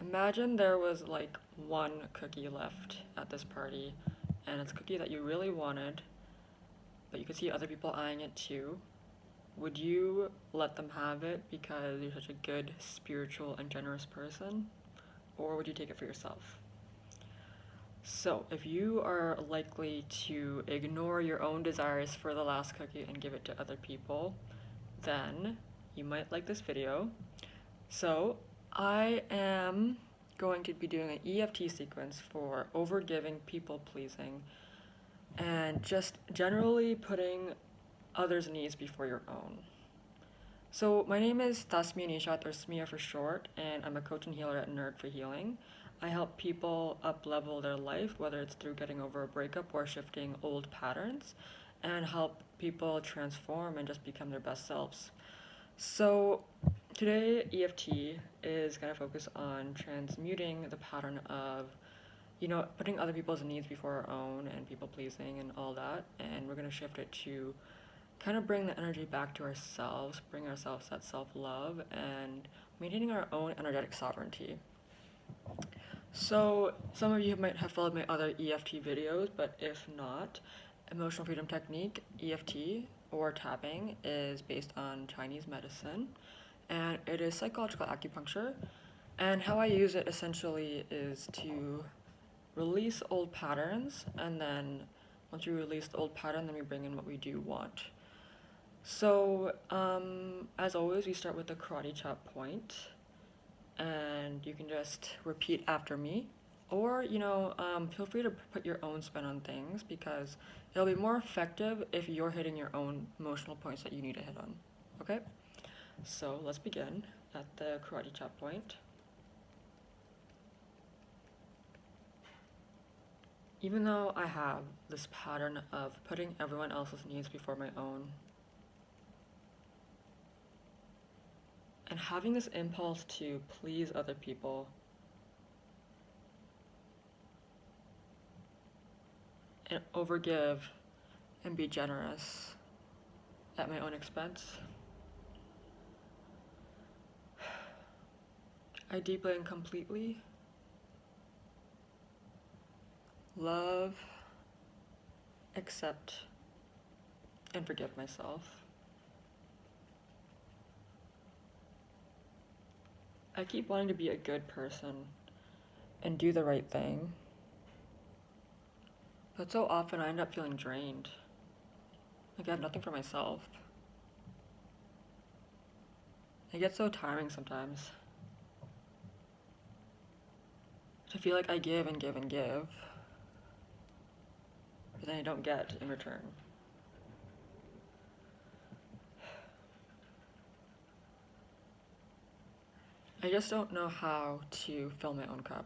Imagine there was like one cookie left at this party, and it's a cookie that you really wanted, but you could see other people eyeing it too. Would you let them have it because you're such a good, spiritual, and generous person? Or would you take it for yourself? So, if you are likely to ignore your own desires for the last cookie and give it to other people, then you might like this video. So, I am going to be doing an EFT sequence for overgiving, people pleasing, and just generally putting others' needs before your own. So my name is Tasmia Nishat, or Smia for short, and I'm a coach and healer at Nerd for Healing. I help people up-level their life, whether it's through getting over a breakup or shifting old patterns, and help people transform and just become their best selves. So today, EFT is going to focus on transmuting the pattern of putting other people's needs before our own and people pleasing and all that, and we're going to shift it to kind of bring the energy back to ourselves, bring ourselves that self-love, and maintaining our own energetic sovereignty. So some of you might have followed my other EFT videos, but if not, Emotional Freedom Technique, EFT, or tapping, is based on Chinese medicine, and it is psychological acupuncture. And how I use it essentially is to release old patterns, and then once you release the old pattern, then we bring in what we do want. So, as always, we start with the karate chop point, and you can just repeat after me, or feel free to put your own spin on things because it'll be more effective if you're hitting your own emotional points that you need to hit on. Okay? So let's begin at the karate chop point. Even though I have this pattern of putting everyone else's needs before my own, and having this impulse to please other people, and overgive and be generous at my own expense, I deeply and completely love, accept, and forgive myself. I keep wanting to be a good person and do the right thing, but so often I end up feeling drained. Like I have nothing for myself. It gets so tiring sometimes to feel like I give and give and give, but then I don't get in return. I just don't know how to fill my own cup.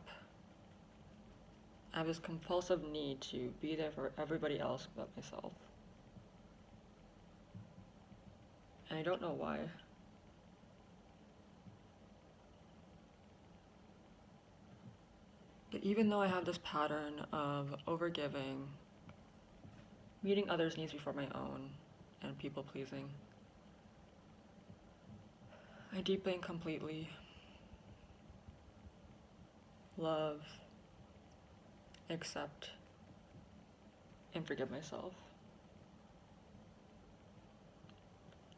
I have this compulsive need to be there for everybody else but myself. And I don't know why. But even though I have this pattern of overgiving, meeting others' needs before my own, and people pleasing, I deeply and completely love, accept, and forgive myself.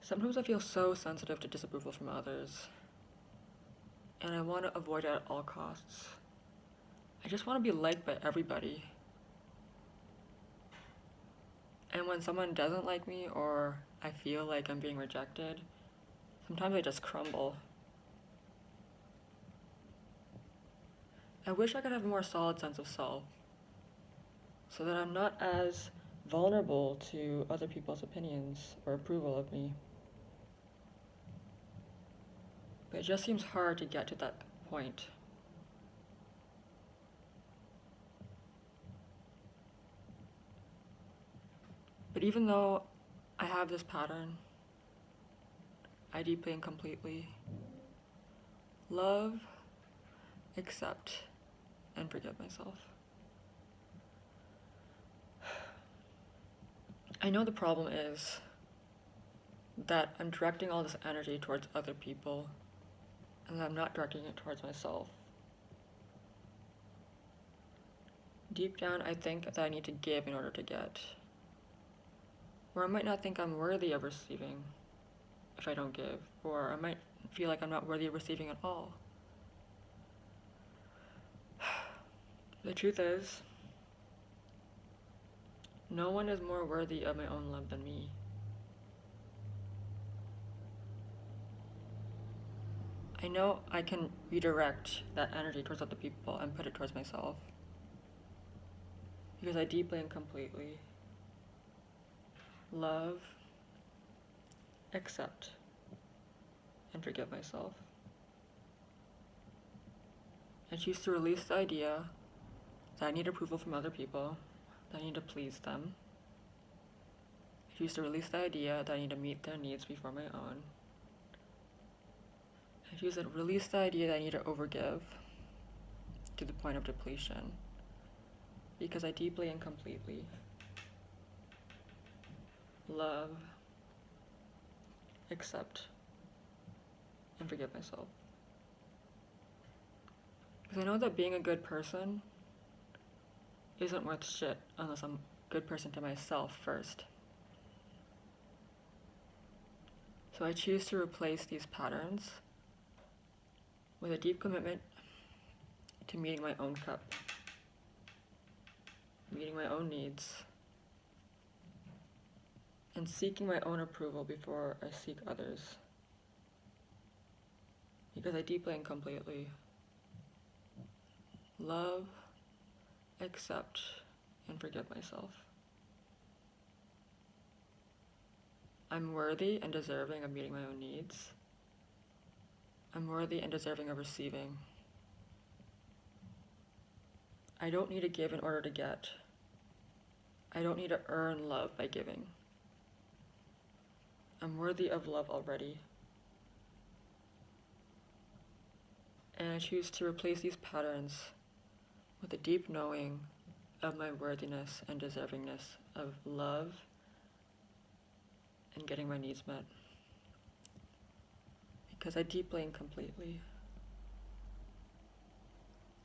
Sometimes I feel so sensitive to disapproval from others, and I want to avoid it at all costs. I just want to be liked by everybody. And when someone doesn't like me or I feel like I'm being rejected, sometimes I just crumble. I wish I could have a more solid sense of self so that I'm not as vulnerable to other people's opinions or approval of me. But it just seems hard to get to that point. But even though I have this pattern, I deeply and completely love, accept, and forgive myself. I know the problem is that I'm directing all this energy towards other people and I'm not directing it towards myself. Deep down, I think that I need to give in order to get. Or I might not think I'm worthy of receiving if I don't give. Or I might feel like I'm not worthy of receiving at all. The truth is, no one is more worthy of my own love than me. I know I can redirect that energy towards other people and put it towards myself. Because I deeply and completely love, accept, and forgive myself. I choose to release the idea that I need approval from other people, that I need to please them. I choose to release the idea that I need to meet their needs before my own. I choose to release the idea that I need to overgive to the point of depletion, because I deeply and completely love, accept, and forgive myself. Because I know that being a good person isn't worth shit unless I'm a good person to myself first. So I choose to replace these patterns with a deep commitment to meeting my own cup, meeting my own needs, and seeking my own approval before I seek others. Because I deeply and completely love, accept, and forgive myself. I'm worthy and deserving of meeting my own needs. I'm worthy and deserving of receiving. I don't need to give in order to get. I don't need to earn love by giving. I'm worthy of love already. And I choose to replace these patterns with a deep knowing of my worthiness and deservingness of love and getting my needs met. Because I deeply and completely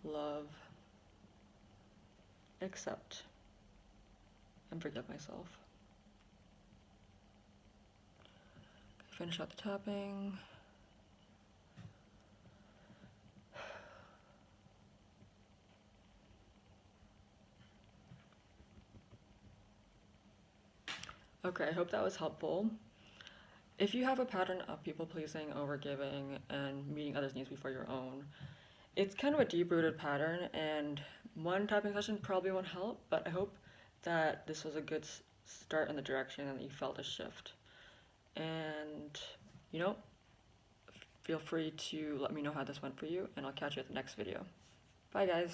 love, accept, and forgive myself. Finish out the tapping. Okay, I hope that was helpful. If you have a pattern of people-pleasing, overgiving, and meeting others' needs before your own, it's kind of a deep-rooted pattern, and one tapping session probably won't help, but I hope that this was a good start in the direction and that you felt a shift. And, feel free to let me know how this went for you, and I'll catch you at the next video. Bye, guys.